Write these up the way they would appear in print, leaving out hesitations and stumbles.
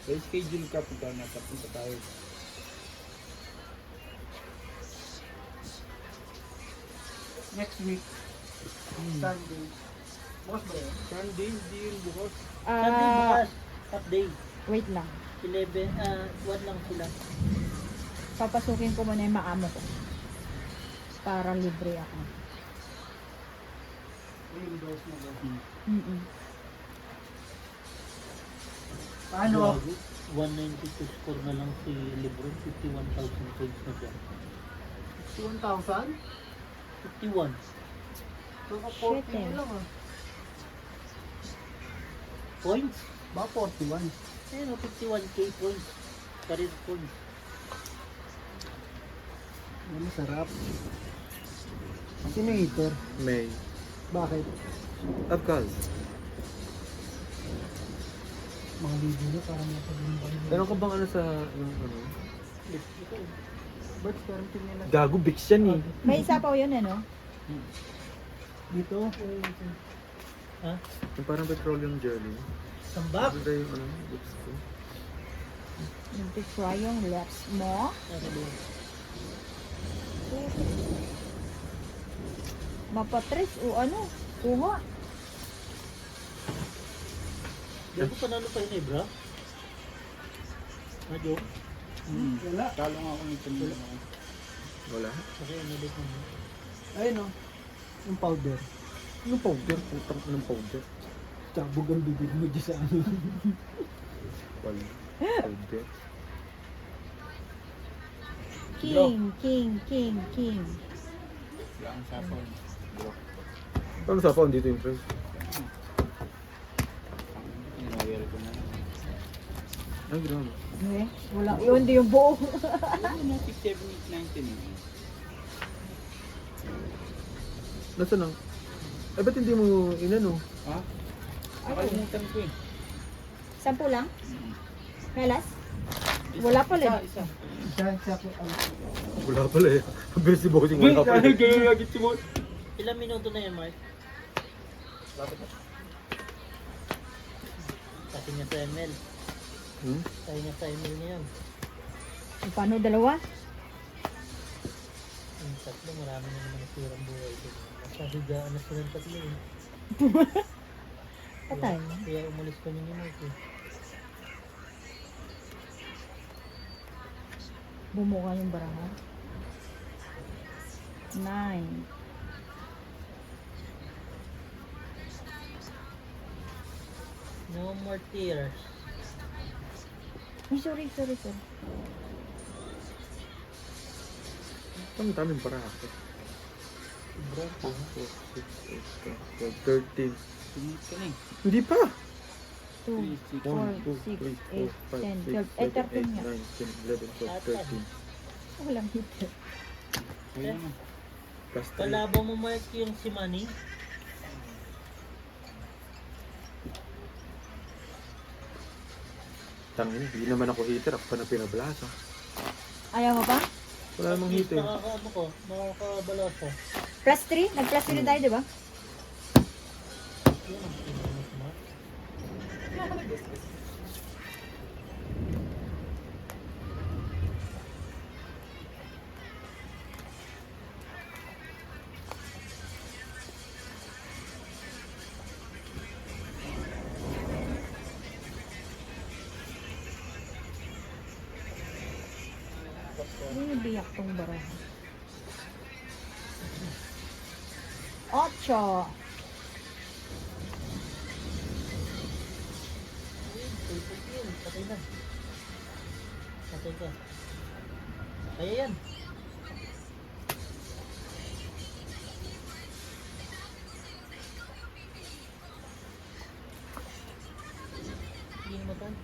May schedule ka punta na punta tayo. Next week, Sunday. Bukas ba yun? Sunday, hindi yun bukas. Sunday bukas, half day. Wait lang. 11, 1 lang sila. Papasukin ko muna yung maamo ko. Para libre ako. Windows na ba? Mm-mm. Paano? Bago, 192 score na lang si Lebron, 51,000 points na siya. 1,000? 51. So, Shit, 40 eh. lang ah. Points? Ba 41? Ayun o, 51k points. Career points. Ano sarap. Sino yung hater? May. Bakit? Abkal. Mga video na para mapag-imbang. Meron ka bang ano sa, ano? Ito. Birds, parang tingin na. Gago, Bix yan eh. May isa pa yun, ano? Dito? Ha? Yung parang petroleum jelly. Sambak? Maganda yung ano, lips ko. Nag-try yung lips mo. Ano ba? Mapatris o ano? Kuha. Di ako panalo pa yun eh, bro. Ha, Joe? Wala. Talo nga ako nito nila. Wala? Kasi ano ulit naman. Ayun o. Yung powder. Anong powder? Putang anong powder? Tsabog ang bibig mo dyan sa ano. Wala. Powder. King. Wala ang sapaw. Paano sapaw dito yung friend? Inaware ko na. Ay, grabe. Eh, wala. Yun, di yung buo. Ano mo, 6, 7, 8, 9, 10 eh. Nasaan ang? Eh, ba't hindi mo inano? Ha? Nakalimutan ko eh. 10 lang? Melas? Wala pala. Isa. Isa ko. Wala pala eh. Bilis si Bossing, wala pala. Gano'n lagi si Boss. Ilang minuto na yan, Mark? Kasi niya sa ML. Kaya niya sa ML niya yan. Paano dalawa? Yung tatlo, marami na naman nasirang buhay ko. Nakahigaan na silang tatlo eh. Patay. Kaya umalis kami ni Mark eh. Bumuka yung baraha. 9. No more tears. Ay, sorry. Ang daming para ako. Bro, 4, 6, 8, 12, 13. Hindi pa! 2, 1, 2, 4, 3, 4, 6, 5, 6, 8, 10, 12. 7, 8, 13 nga. 9, 10, 11, 12, 13. Walang hitter. Plus 3. kalaban mo Mark yung si Manny. Tangin, hindi naman ako hater. Ako pa na pinablasa. Ayaw mo pa? Wala namang hater. Nakakaano ko, nakakabalasa. Plus 3? Nag-plus 3 tayo, di ba? Yun ang pinag Mark. Ano yung biyak tong baraha? 8. Pulpul yun, patay na. Patay ka. Kaya yan. Hindi mo tan.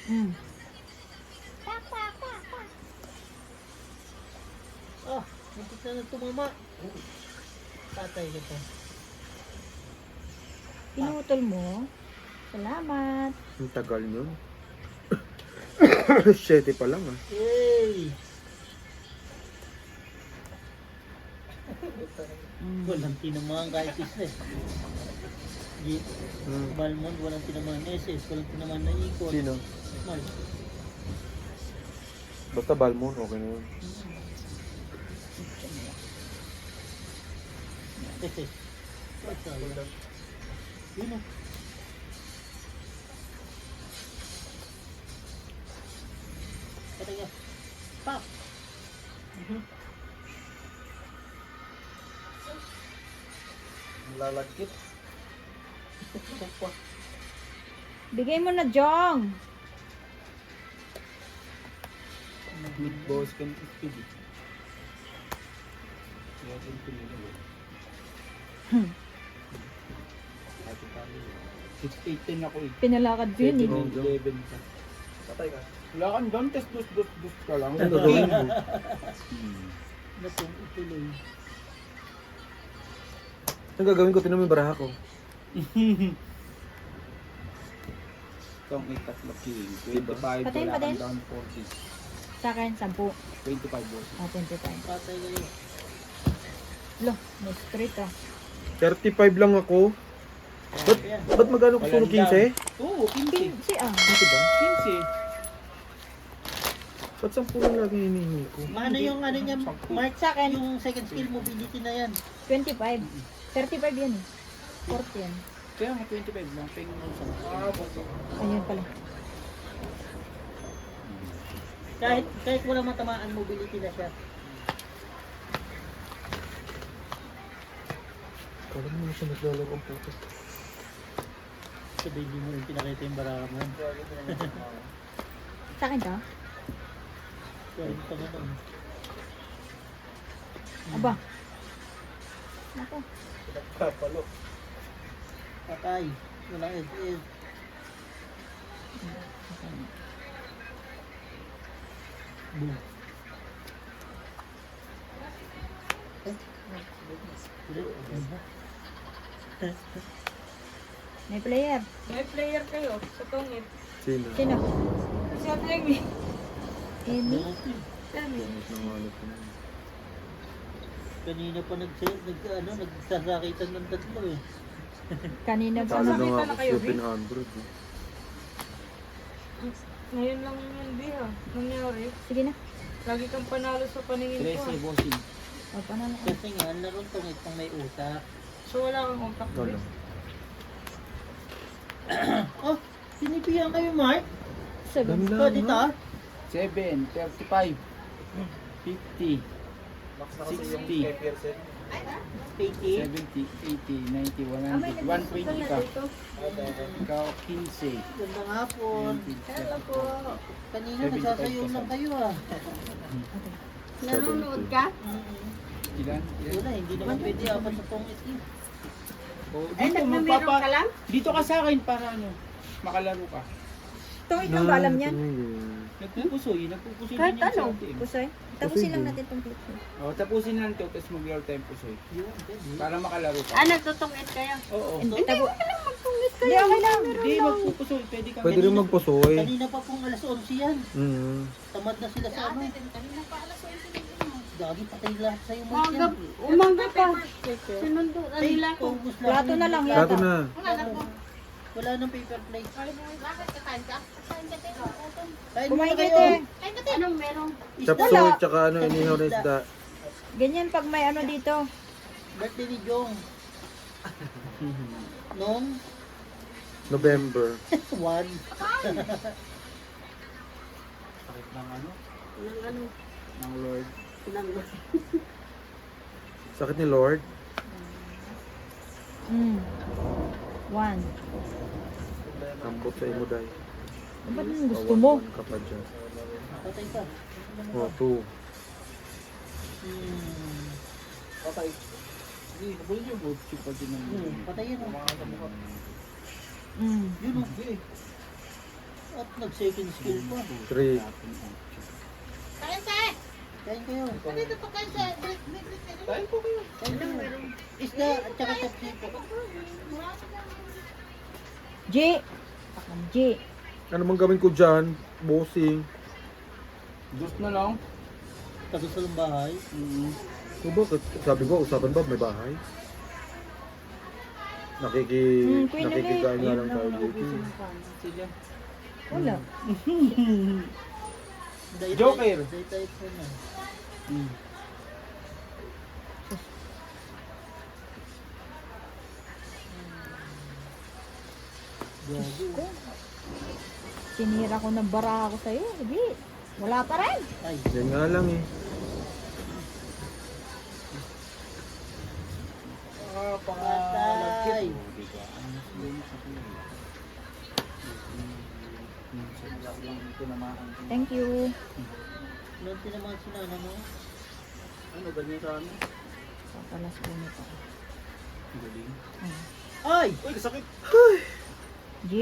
Mm. Ah, muntik na tumama. Patay ka pa. Pinutol mo? Salamat. Ang tagal nun. 7 pa lang ah. Yay! Mm. Walang tinamaan kahit isa eh. G. Hmm. Balmond, walang tinamaan na SS, walang tinamaan na ikot. Sino? Mal. Basta Balmon, okay na yun. SS. Yun o. Patay ka. Pop! Lalagkit. Bigay mo na, Jong. Mid boss kan speed. Kaya din pinili. 6-8-10 ako eh. Pinalakad ko yun eh. 11 ka. Patay ka. Wala kang doon, test dus ka lang. Ano gagawin mo? Napong ituloy. Ano gagawin ko? Tinan mo yung baraha ko. Itong may tatlo king. Diba? 25, Patayin wala pa din? kang down 40. Sa akin, 10. 25 boss. 25. Patay kayo. Lo, may straight ah. 35 lang ako. Ba't magkano ko sunog 15? Oo, 15. 15 ah. Dito ba? 15. Ba't 10 lang lagi hinihingi ko? Mano yung ano niya, Mark, Sa akin, yung second skill mobility na yan. 25. 35 yan eh. 40 yan. Kaya nga 25 lang. Ping mo sa Ayun pala. Kahit wala matamaan mobility na siya. Kala mo na siya naglalaro ang puto. Sabi hindi mo rin pinakita yung baraka mo. Sa akin to? Kaya yung tanga nun. Aba. Ako. Kapalo. Patay. Walang SS. Boom. May player. May player kayo sa tungit. Sino? Sino? Si Ate Amy. Amy? Amy. Kanina pa nagsasakitan ng tatlo eh. Kanina pa Talo na. na nga na ako kayo, 700. Ngayon lang yan, Bi, ha. Nangyari. Sige na. Lagi kang panalo sa paningin ko. 13 ah. bossing. O, paano na? Kasi nga, laro tong itong may utak. So wala kang contact, Bi. Wala. Oh, sinipihan kayo, Mark? Dami 7. lang, Oh, dito ha? ah. 7, 35, 50, 60, 80. 70, 80, 90, 100, 120 ka. Ikaw 15. Gandang hapon. Hello po. Kanina nagsasayaw lang kayo ah. Nanonood ka? Ilan? Wala, hindi naman pwede apat sa tong ito. Oh, Ay, dito, nagmamero ka lang? dito ka sa akin para ano, makalaro ka. Itong ikaw ba alam yan? Nagpupusoy din Kahit yan ano. sa team. Pusoy? Tapusin lang natin itong picture. Oh, tapusin natin ito, tapos mag-real time pusoy. Yun, pwede. Para makalaro ka. Ah, nagtutungit kayo. Oo. Hindi, Hindi, okay lang. Hindi, magpupusoy. Pwede kang Pwede rin magpusoy. Kanina pa pong alas 11 yan. Mm. Tamad na sila sa ano. Kanina pa alas 11. Gagi, patay lahat sa'yo, Mark Umaga, yan. umaga pa. Sinundo na Ay, nila ko. paubos lang Plato yun. na lang Plato yata. na. Wala na po. Wala nang paper plate. Bakit kakain ka? Kakain ka tayo. Kain Kumain muna kayo, kayo. te. Kain ka tayo. Anong meron? Chapsoy, Wala. tsaka ano, inihaw na isda. Ganyan pag may ano dito. Birthday ni Jong. Noong November. 1. Sakit ng ano, Anong ano? ng Lord. Sakit ni Lord. 1. Ambot sa imo, day. Ba't yung gusto mo? Kawan ka pa dyan. Patay ka. Oh, 2. Patay. Hindi, nabuli yung boat chip pa din ng Patay yan. Oh. Mm. Yun oh. At nag-second skill pa. 3. Kain tayo. Kain kayo. Dito to kain sa... Tayo po kayo. Kain kayo. Isda at saka sapsito. G. G. Ano mang gawin ko dyan? Bossing. Dos na lang. Tago sa bahay. So bakit? Sabi ko, usapan ba may bahay? Queen Nakikikain nga lang tayo dito. Sila. Wala. Joker. Day-type ko na. Hmm. Ko. Sinira ko ng bara ako sa'yo. Hindi. Wala pa rin. Ay, Yan nga lang eh. patay. Thank you. Ilan tinamaan si Nana mo? Ano, ganyan sa amin? Papalas ko nito. Galing. Ay! Uy, kasakit! G.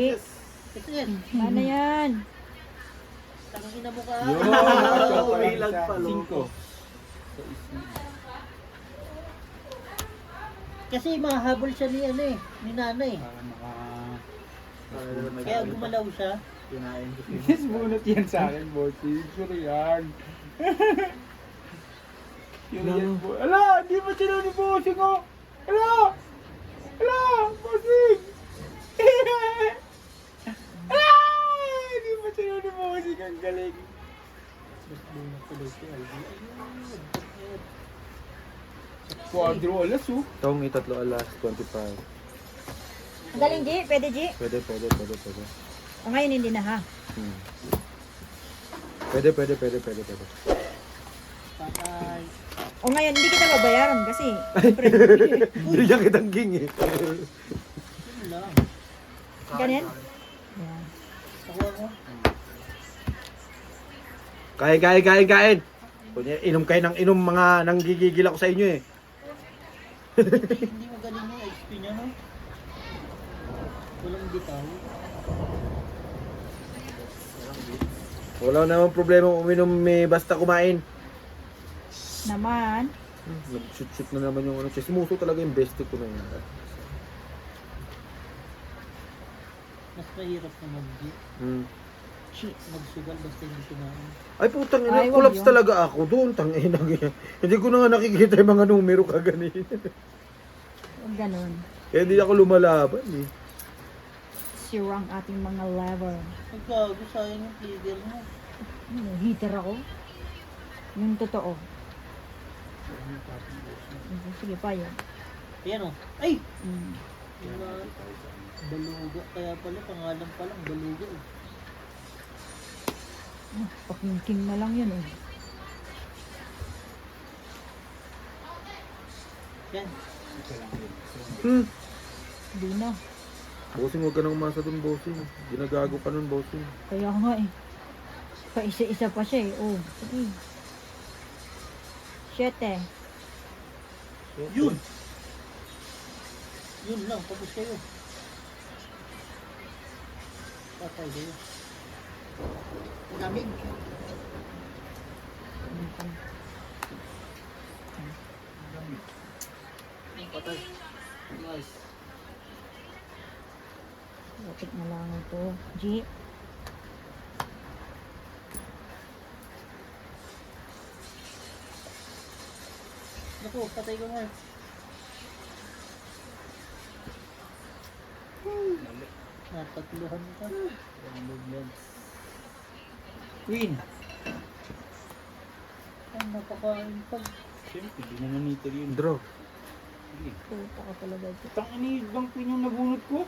Ito yan. Ano yan? Tangina mo ka. Yo! May lag pa, Cinco. Kasi mahabol siya ni ano eh, ni Nana eh. Para maka... Kaya gumalaw siya. Kinain ko. Yes, bunot yan sa akin, bossy. Sure yan. Sure yan, bossy. Ala! Di ba sila ni bossing ko? Ala! Ala! Bossing! Ala! Di ba sila ni bossing? Ang galing. Mas bunot tuloy si Aldi. Ayun. Quadro alas, oh. Itong itatlo alas, 25. Galing G. Pwede G. Pwede. O ngayon hindi na ha. Pwede. Patay. O ngayon hindi kita babayaran kasi. Siyempre. Bigyan kitang king eh. Yun lang. Ganyan. Yan. Nakuha mo? Kain. Kunya, inom kayo ng inom mga nanggigigil ako sa inyo eh. Hindi mo galing yung XP niya, no? Walang bitaw. Wala namang problema uminom basta kumain. Naman. Nag-shoot na naman yung ano. Chismoso talaga yung bestie ko na yun. Mas mahirap na magsugal basta hindi kumain. Ay putang ina, Ay, wag collapse yun. talaga ako doon. Tangina. Hindi ko na nga nakikita yung mga numero kaganin. Huwag ganun. Kaya hindi ako lumalaban eh. Zero ang ating mga level. Nagkago, sayang yung trigger mo. Ano, heater ako? Yung totoo. Sige pa yun. Ayan o. Ay! Mm. Yung baluga. Kaya pala, pangalan pa lang, baluga eh. Pakingking na lang yun eh. Yan. Hindi na. Bossing, huwag ka nang umasa doon, bossing. Ginagago ka nun, bossing. Kaya nga eh. Pa isa-isa pa siya eh. Oh, sige. 7. Yun! Yun lang, tapos kayo. Patay kayo. Lamig. Patay. Nice. Lapit na lang ito. G. Naku, patay ko nga. Natatluhan ka. Queen. Ang napakain pag. Siyempre, di na naniter yun. Draw. Sige. Puta ka talaga ito. Tang inibang Queen yung nabunot ko.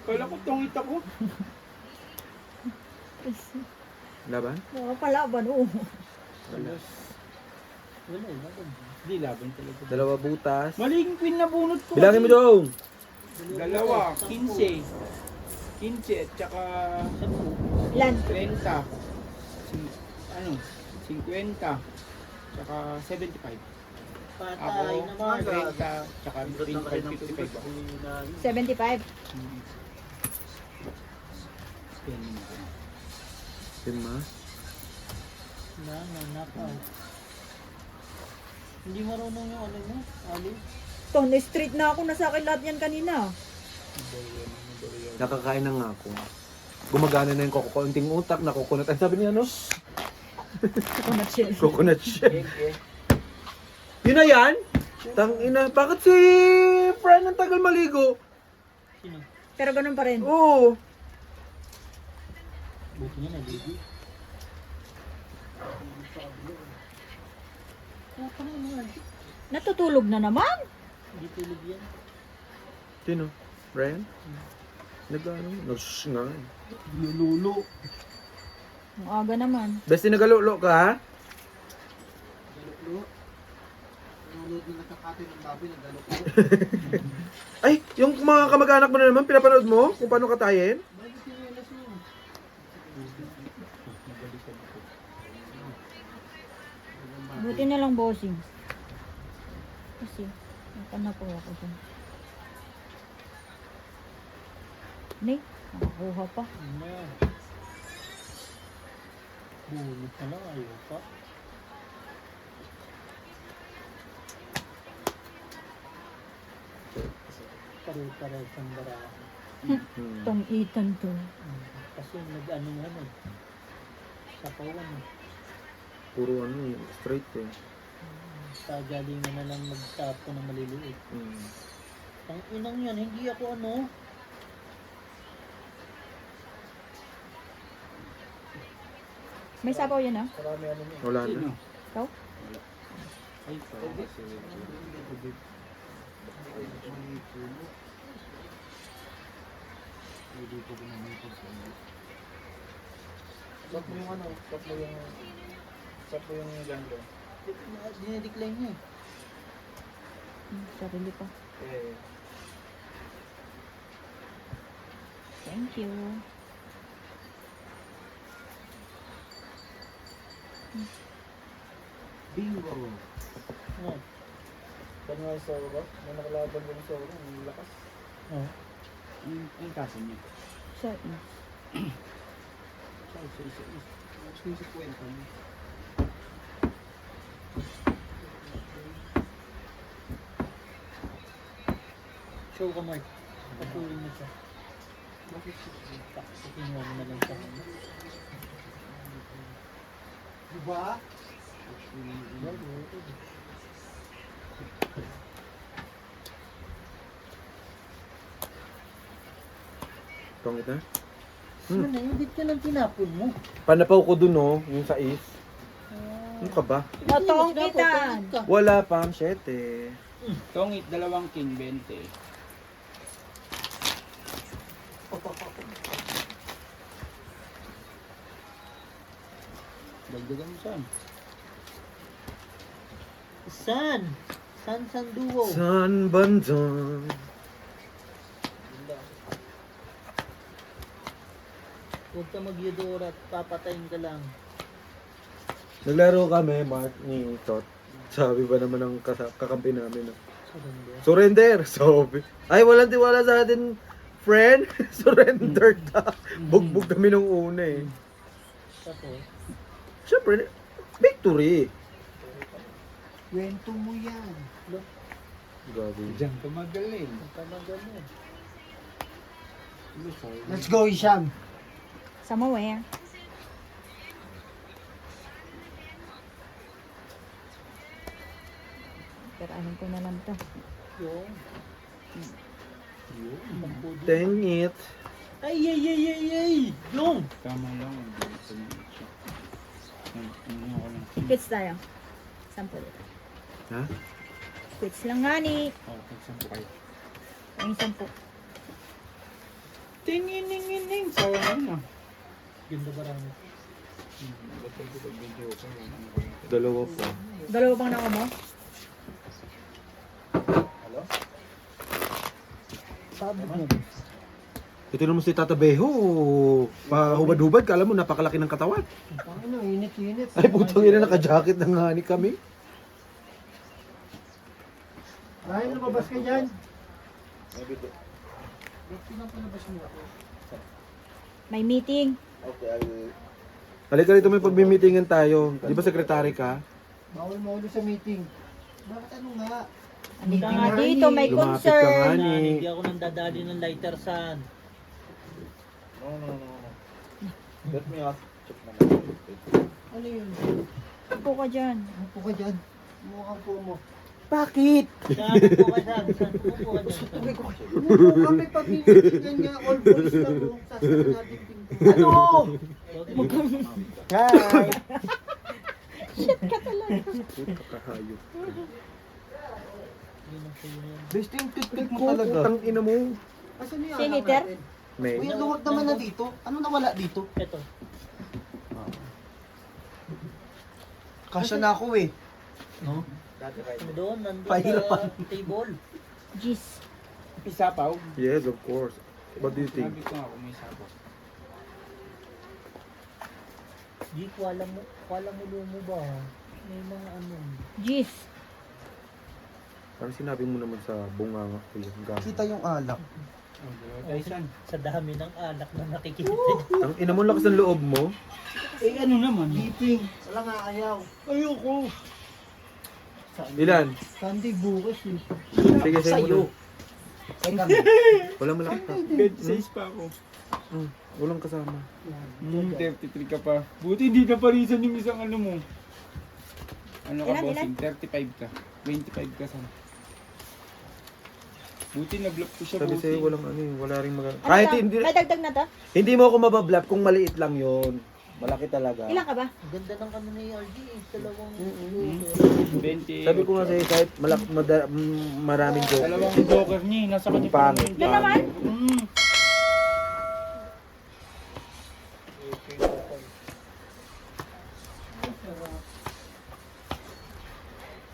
Kala ko tongit ako. Laban? Nakapalaban, oh. Alas. Wala eh, laban. Hindi, laban talaga. Dalawa butas. Maling Queen na bunot ko. Bilangin mo doon. Dalawa, 15. 15 at saka Ilan? 30. Ano? 50. Tsaka 75. Patay Ako, naman. 30. Tsaka 55 ba? 75. Lima. Knockout. Hindi marunong yung ano mo, Ali. Ito, na-street na ako. Nasa akin lahat yan kanina. Nakakain na nga ako. Gumagana na yung konting utak, nakukunat. Ang sabi niya, ano? Coconut shell. Coconut shell. Yun na yan? Tangina, bakit si Fran ang tagal maligo? Sino? Pero ganun pa rin. Oo. Buti niya naligo. Natutulog na naman. Hindi tulog yan. Sino? Brian? Nag-ano? Nag-shh nga. Lululo. Ang aga naman. Besti nagalulo ka, ha? Ay, yung mga kamag-anak mo na naman, pinapanood mo kung paano katayin? Buti na lang bossing. Kasi, na po ako dyan. Nay, nakakuha pa. Ano yan? Bunot na lang, ayaw pa. Pare-pares ang baraha. Tong itan to. Kasi nag-ano nga nun. Sapawan eh. Puro ano eh, straight eh. Pagalingan na lang magtapo ng maliliit. Hmm. Ang inang yan, hindi ako ano. May sapaw yan ah. Wala na. Ikaw? Dinedecline niya eh. Sarili pa. Thank you. Bingo. Oh. Pag nga sa oro, may nakalaban din sa oro, ang lakas. Oh. Ang kaso niya. Sa Sa kwento niya. Show ka, Mark. Patuloy mo siya. Kinuha mo na lang siya. Diba? Pangit na? Ano na, yung bit ka lang tinapon mo. Panapaw ko dun oh, yung sa is. Ano ka ba? Notong kitan. Wala pa, 7. Tongit, 2 king, 20. Dagdagan mo saan? San? San duo. San bandang? Huwag ka mag-Eudora at papatayin ka lang. Naglaro kami, Mark, ni Tot. Sabi ba naman ng kakampi namin? Surrender. Surrender! Sabi. Ay, walang tiwala sa atin, friend. Surrender ta. Bugbog kami nung una eh. Tapos, Siyempre, victory. Kwento mo yan. Gabi. Diyan ka magaling. tamagal mo. Let's go, Isham. Somewhere. Tirahin ko na lang to. Yung. Dang it. Ay! Yung! Tama lang. Quits tayo. 10. Ha? Quits lang nga ni. Ay, 10. Ting-ing-ing-ing. Sayang na. Ganda barang. Dalawa pa. Dalawa pang nako mo? Sabi mo. Ito naman si Tata Beho. Pahubad-hubad, kala mo napakalaki ng katawan. Ano, init-init. Ay, putang ina, naka-jacket ng hani kami. Ay, lumabas ka dyan. May meeting. Halika rito, may pagmi-meetingan tayo. Di ba sekretary ka? Bawal maulo sa meeting. Bakit ano nga? Hindi ka nga dito, may Lumapit ka nga concern. ni. Hindi ako nang dadali ng lighter, San. No. Let me ask. Check Ano yun? Upo ka dyan. Upo ka dyan. Mukhang po mo. Bakit? Saan po ka saan? Saan po ka dyan? Mukhang may pabibigyan niya. All boys lang. Oh. Sasama natin pinto. Ano? Hi! Kakahayop. Best yung tit-tit mo Ko, talaga. putang ina mo. Asan yung Senator? anak natin? May. Uy, luwag naman na dito. Ano nawala dito? Ito. Kasya na ako eh. No? Doon, nandun Pahirapan. sa table. Jeez. Isapaw? Yes, of course. What do you think? Sabi ko nga kung may isapaw. Di, wala mo lumo ba? May mga ano. Jeez. Parang sinabi mo naman sa bunganga ko yun. Kita yung alak. Sa dami ng alak na nakikita. Ang ina mo, lakas ng loob mo. Eh ano naman? Liping. Wala nga ayaw. Ayoko. Ilan? Sunday bukas eh. Sige, sa'yo mo Ay na. kami. Wala malaki ka. 26 pa ako. Walang kasama. 33 ka pa. Buti hindi na parisan yung isang ano mo. Ano ka, Ilan, bossing? 35 ka. 25 ka sa. Buti na-block ko siya, Sabi sa'yo, bossing. walang ano eh. Wala ring mga... Ano Kahit to? hindi, May dagdag na to? hindi mo ako mabablap kung maliit lang yon. Malaki talaga. Ilan ka ba? Ganda ng ano ni RG eh. Dalawang 20. Sabi ko nga sa'yo, kahit maraming joke. Dalawang joker niya, eh. Nasa kanya Pangit. pa Yan naman?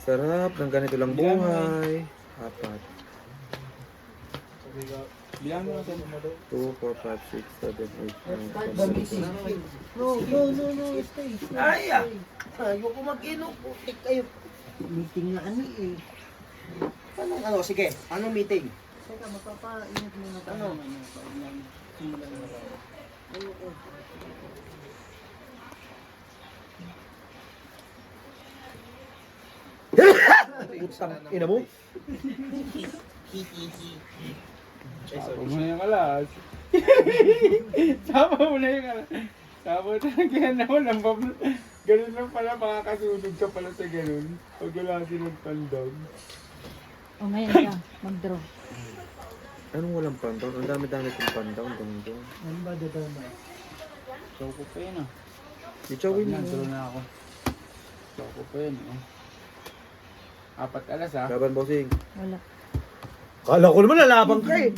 Sarap ng ganito lang buhay. Apat. Bilang mo natin. 2, 4, 5, 6, 7, 8, 9, 10, 11. No. Stay. Ay ah. Ayoko mag-inom. Putik kayo. Meeting na ano eh. Ano? Sige. Anong meeting? Teka, magpapainit muna tayo. Ano? Putang ina mo. Sama mo na yung alas. Sama mo na yung alas. Sama talaga naman ang ganun lang pala, makakasunod ka pala sa ganun. Pag wala sinagpan down. O ngayon ka, mag-draw. Anong walang pandown? Ang dami-dami kong pandown. Dong. Ano ba dadama? Show ko pa yun ah. Ichawin mo. Draw na ako. Show ko pa yun oh. 4 alas ah. Laban, bossing. Wala. Kala ko naman lalaban ka eh.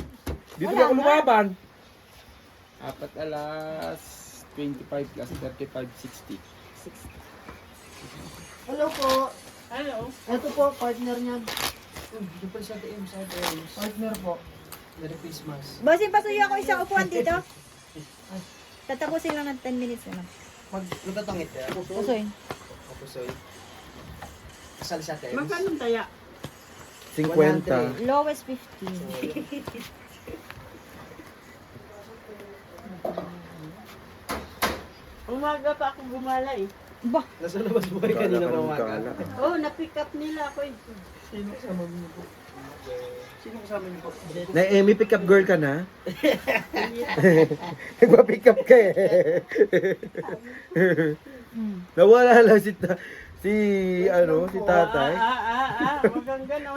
Dito Wala na ako nga. lumaban. 4 alas 25 plus 35, 60. Hello po. Hello. Ito po, partner niyan. Siyempre sa DM, sa DM. Partner po. Merry Christmas. Bossing, pasuyo ako isang upuan dito. Tatapusin lang ng 10 minutes na lang. Magtatangit ka. Pusoy. Pusoy. Kasal sa TEMS. Magkano taya? 50. Lowest 15. Umaga pa ako gumala eh. Bah, Nasa labas po kayo Kala kanina ka ng mamaga. kala. Oh, na-pick up nila ako eh. Sino kasama niyo po? Sino kasama niyo po? Na Emmy, pick up girl ka na? Nagpa-pick up ka eh. Nawala lang si tatay. Wag kang ganon.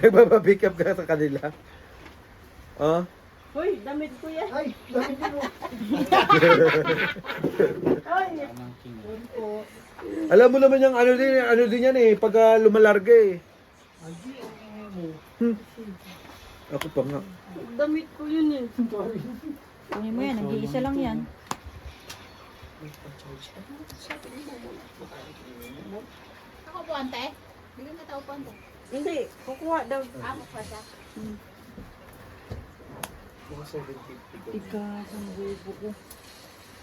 Nagpa-pick up ka sa kanila. Oh, Hoy, damit ko yan. Ay, dami niyo. Hoy, alam mo naman yung ano din yan eh, pag lumalarga eh. Ako pa nga. damit ko yun eh. kunin mo yan. Nag-iisa lang yan. Ako po, ante. Bigyan ka tao po, ante. Hindi, kukuha daw. Ako pa siya. Mga 750 ko. Ika, ang bubo ko.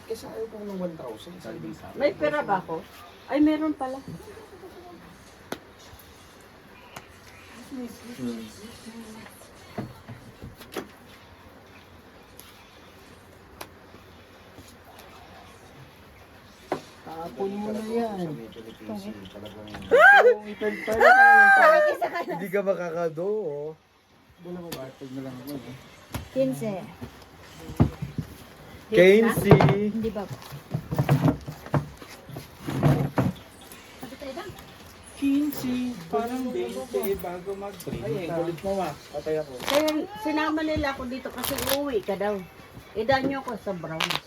Kasi ayaw ko ng 1,000. May pera ba ako? Ay, meron pala. Tapon mo na yan. Hindi ka makakado oh. Pag na lang ako eh. 15. Casey. Hindi ba? 15, parang 20 bago mag-30. Ay, kulit mo ma. Patay ako. Kaya sinama nila ako dito kasi uuwi ka daw. Idanyo ko sa Browns.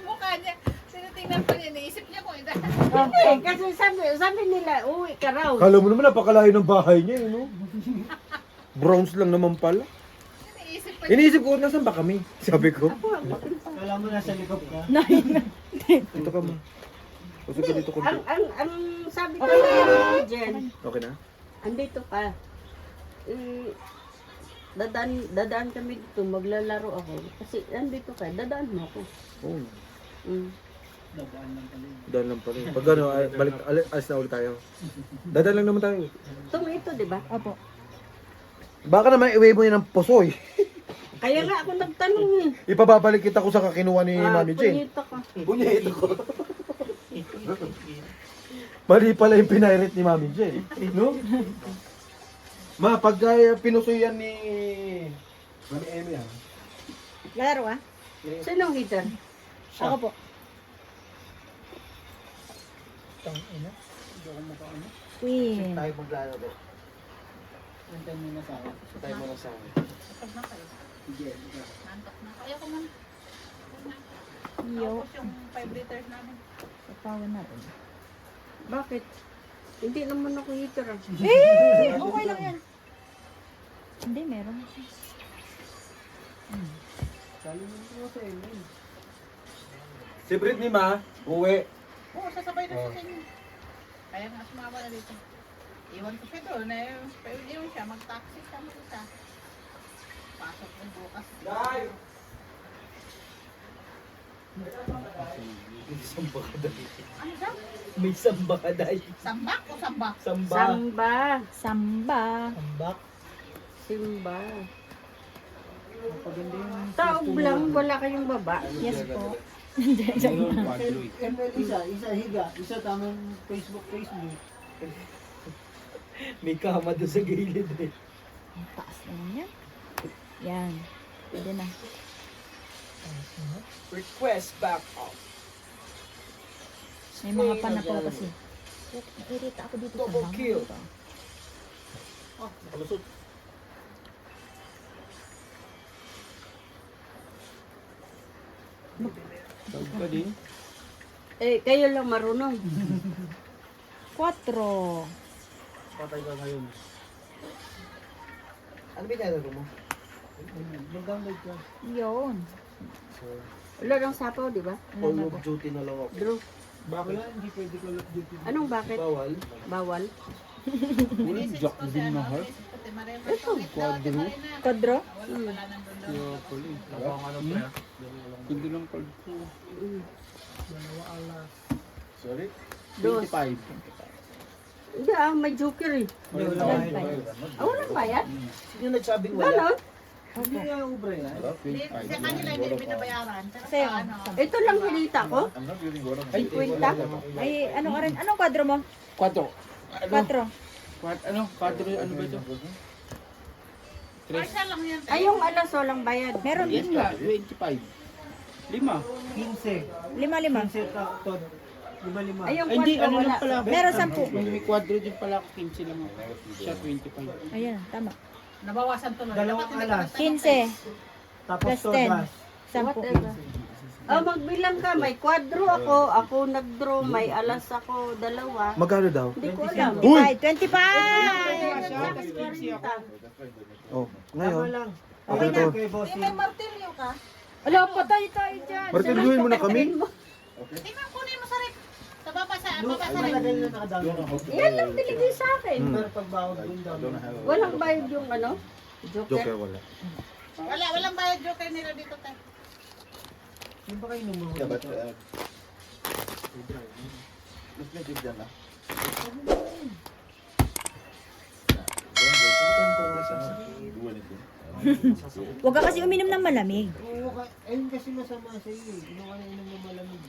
Mukha niya. Sinitingnan pa niya. Naisip niya kung ito. Okay, kasi sabi nila, uwi ka raw. Kala mo naman napakalayo ng bahay niya, eh, no? Browns lang naman pala. Naisip pa niya. Iniisip ko, nasan ba kami? Sabi ko. Kala mo nasa likod ka? Ito ka ma. Usog ka dito konti. Ang sabi ko ni Jen, Okay na? andito ka. Dadaan kami dito, maglalaro ako. Kasi andito ka, dadaan mo ako. Oo. Mm. Dadaan lang pala. Pag ano, alis na ulit tayo. Dadaan lang naman tayo. Itong ito, di ba? Opo. Baka naman i-wave mo yan ng posoy. Kaya nga ako nagtanong eh. Ipababalik kita ko sa kakinuha ni Mami Jane. punyeta ka. Punyeta ko. Mali pala yung pinirate ni Mami Jane. No? Ma, pag pinusoy yan ni Mami Emmy ah. Laro ah. Sinong hitter? Ako po. Queen. Tayo maglaro ba? Antayin mo na sa akin. Tayo mo na sa akin. Tapos na kayo. Sige. Nantok na. Kaya ko muna. Yo. Tapos yung 5 liters namin. Sapawan natin. Bakit? Hindi naman ako hitter ah. Eh! Okay lang yan. Hindi, meron. Si Britney ma, uwi. Oo, sasabay na siya sa inyo. Kaya nga sumama na dito. Iwan ko siya doon. Pwede yun siya. Mag-taxi siya mo isa. Pasok mo bukas. Ano daw? May samba ka dahil. Sambak o sambak? Samba. Samba. Samba. Sambak. Simba. Taob lang, wala kayong baba. Yes po. Isa higa. Isa tamang Facebook. May kama doon sa gilid eh. Ang taas naman yan. Yan. Pwede na. Request back up. May mga panapaw kasi. Nairita ako dito sa Double bangko. kill. Nakalusot. Tawag ka din. Eh, kayo lang marunong. 4. Patay ka ngayon. Ano ba nilalaro mo? Mag-download ka. Yun. Wala lang sapaw, di ba? Call of Duty na lang ako. Drew, Bakit? Hindi pwede Call of Duty. anong bakit? Bawal. Bawal? Walang jack din na heart. Ito. Kodro? Wala nandun daw. Kaya pala eh. Kundi lang card ko. Sorry? Dos. 25. Hindi may joker eh. Walang bayad? Yung nagsabing Ganon? Hindi nga ubra yan. Sa kanila hindi binabayaran. Sa'yo. Ano? Ito lang hinita ko? 50? Ay, ano ka rin? Anong kwadro mo? 4. 4. Ano ba ito? Partial lang yan. Ay, yung alas walang bayad. Meron Yes din. nga, 25. 5. 15. 5. 15 ka, Todd. 5. Ay, yung Ay, hindi, kwarto ano wala. lang pala. Meron 10. May quadro din pala ako, 15 lang ako. Siya 25. Ayan, tama. Nabawasan tuloy. Dalawang Dapat hindi alas. ka nagtanong. 15. Tapos Plus Todas. 10. 10. Whatever. Magbilang ka. May kwadro ako. Ako nag-draw. May alas ako. Dalawa. Magkano daw? Hindi ko alam. Uy! 25. Tapos 40 ako. Oh, Tama ngayon. lang. Okay Okay to. kay boss. May martilyo ka. Wala, patay tayo dyan. Martilyohin mo na kami. Tingnan kunin mo sa rep. Sa baba sa Ay, rep. matagal na naka-download. Yan lang binigay sa akin. Pero pag bawag yung download. Walang bayad yung ano? Joker Joker. wala. Walang bayad joker nila dito tayo. Yung ba kayo numuhuli? Huwag ka kasi uminom ng malamig. Oo, ayun kasi masama sa iyo eh. Inom ka na inom ng malamig.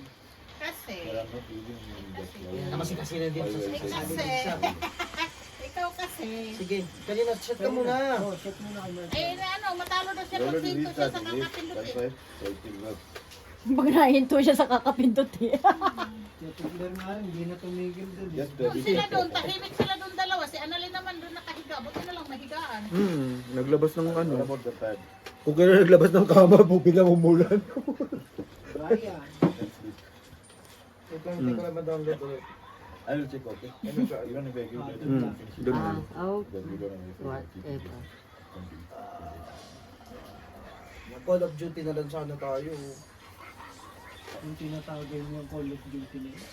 Kasi. Kasi na din sa Kasi. Ikaw kasi. Sige, kanina chat ka muna. Oo, chat muna kay Mark. Eh ano, matalo daw siya pag dito siya sa kakapindot eh. Pag nahinto siya sa kakapindot eh. Tignan nga rin, hindi na tumigil dun. Yes, Doon baby. sila doon, tahimik sila doon dalawa. Si Annalyn naman doon nakahiga. Buti na lang mahigaan. Naglabas ng ano. Kung kailan naglabas ng kama, biglang umulan. Bayan. Ito hindi ko lang ma-download ulit. I will check, okay? You want to beg you? Doon. Then we don't have Call of Duty na lang sana tayo. Yung tinatawag niya yung Call of Duty nila.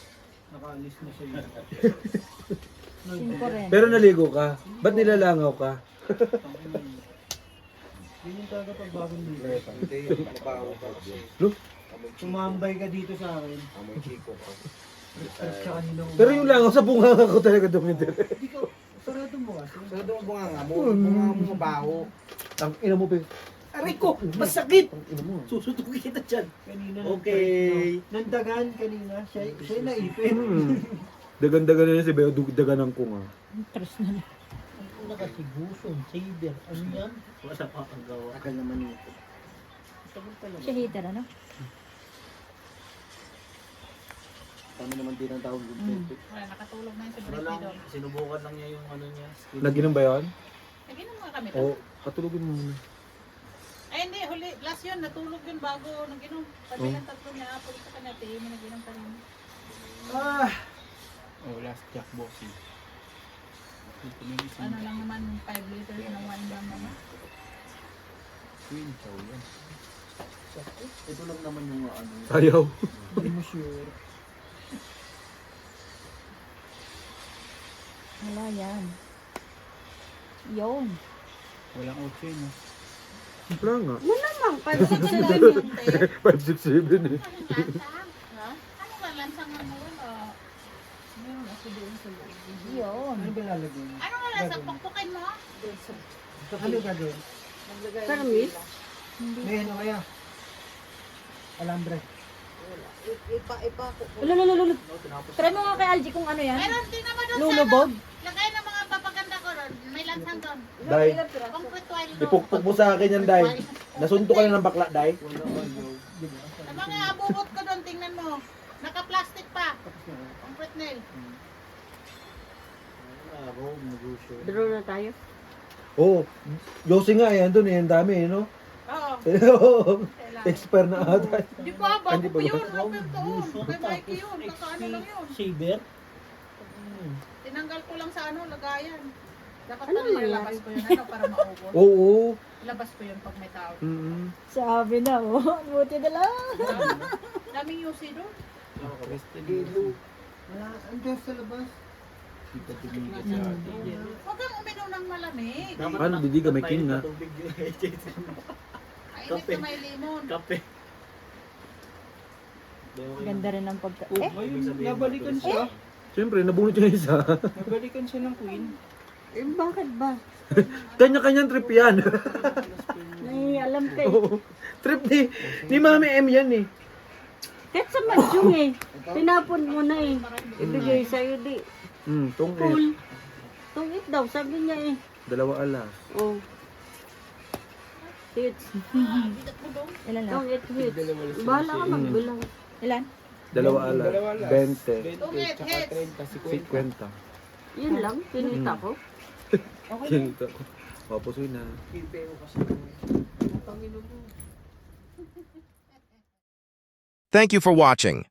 Nakaalis na siya yun. Cinco rin. Pero naligo ka. Ba't nilalangaw ka? Yun yung talaga pag bagong dito. Hindi, mabaho ka kasi. Look. Sumambay ka dito sa akin. Amoy chiko ka. At sa kaninang Pero yung langaw sa bunganga ko talaga dumidire. Hindi ko, sarado mo kasi. Sa doon bunga nga mo, bunga mo mabaho. Ang ina mo, be. Aray ko, masakit! Ang ina mo. Susutukin kita dyan. Kanina Okay. nandagan kanina, siya naipin. Dagan-dagan na yun si Beo, daganan ko nga. Tres na lang. Ang nakasiguson, saber, ano yan? Wala pa kang gawa. Akal naman ito. Siya heater, ano? Kami naman din ang tawag ng Wala, nakatulog na yun si Britney doon. Sinubukan lang niya yung ano niya. Naginom ba yun? Naginom nga kami Oo. doon. Katulogin mo muna. Ay hindi, huli, last yun, natulog yun bago naginom. Sabi ng tatlo niya, apol sa kanya, tiyo mo naginom pa rin. Oh, last Jack Bossy. Ano lang naman, 5 liters na wine lang naman. Queen chow yan. Ito lang naman yung ano. Ayaw. Hindi mo sure. Wala yan. Yun. Walang 8 yun, no? Wala nga. Malamang, 567 eh. Ha? Ano ba lansang mo wala? Meron ako doon sa loob. Yun. Ano ba lalagyan? Ano nga lansang pakpukin mo? Ano ka doon? Permis? May ano kaya? Alambre. Lulululul. Try mo nga kay Algie kung ano yan. Meron din naman doon Lulubog. Lagay ng mga papaganda ko doon. May lansang doon. Day, Concrete wire doon. ipukpok mo sa akin yan, Day. Nasunto ka na ng bakla, Day. Sa mga abubot ko doon, tingnan mo. Naka-plastic pa. Concrete nail. Draw na tayo. Oo. Yossi nga, yan doon eh. Ang dami eh, no? Oo. Expert na ata. Di ba? Bago Hindi pa ba? yun. Robert doon. Kay Mikey yun. Kakaano lang yun. Saber? Tinanggal ko lang sa ano, lagayan. Dapat Ano pala ilalabas ko yun ano, para maubos. Oo. Ilabas ko yun pag may tao. Sabi na, oh. Buti na lang. Daming UC doon. Wala, andyan sa labas. Huwag kang uminom ng malamig. Ano, hindi ka may king nga. Mainit na may limon. Ganda rin ang pagka... Oh, ngayon, nabalikan siya. Siyempre, nabunot yung isa. Nabalikan siya ng queen. Eh, bakit ba? Kanya-kanyang trip yan. May alam ka eh. Oo. Trip ni Mami M yan eh. Kahit sa madyong eh. Tinapon mo na eh. Ibigay sa'yo di. Tungit. Cool. Tungit daw, sabi niya eh. 2 alas. Oh. Hits. Ilan lang? Tungit hits. Bahala ka magbilang. Ilan? 2 alas. 20. Tungit, hits. 50. Yun lang, pinita ko. Kinita ko. Papusoy na. Thank you for watching.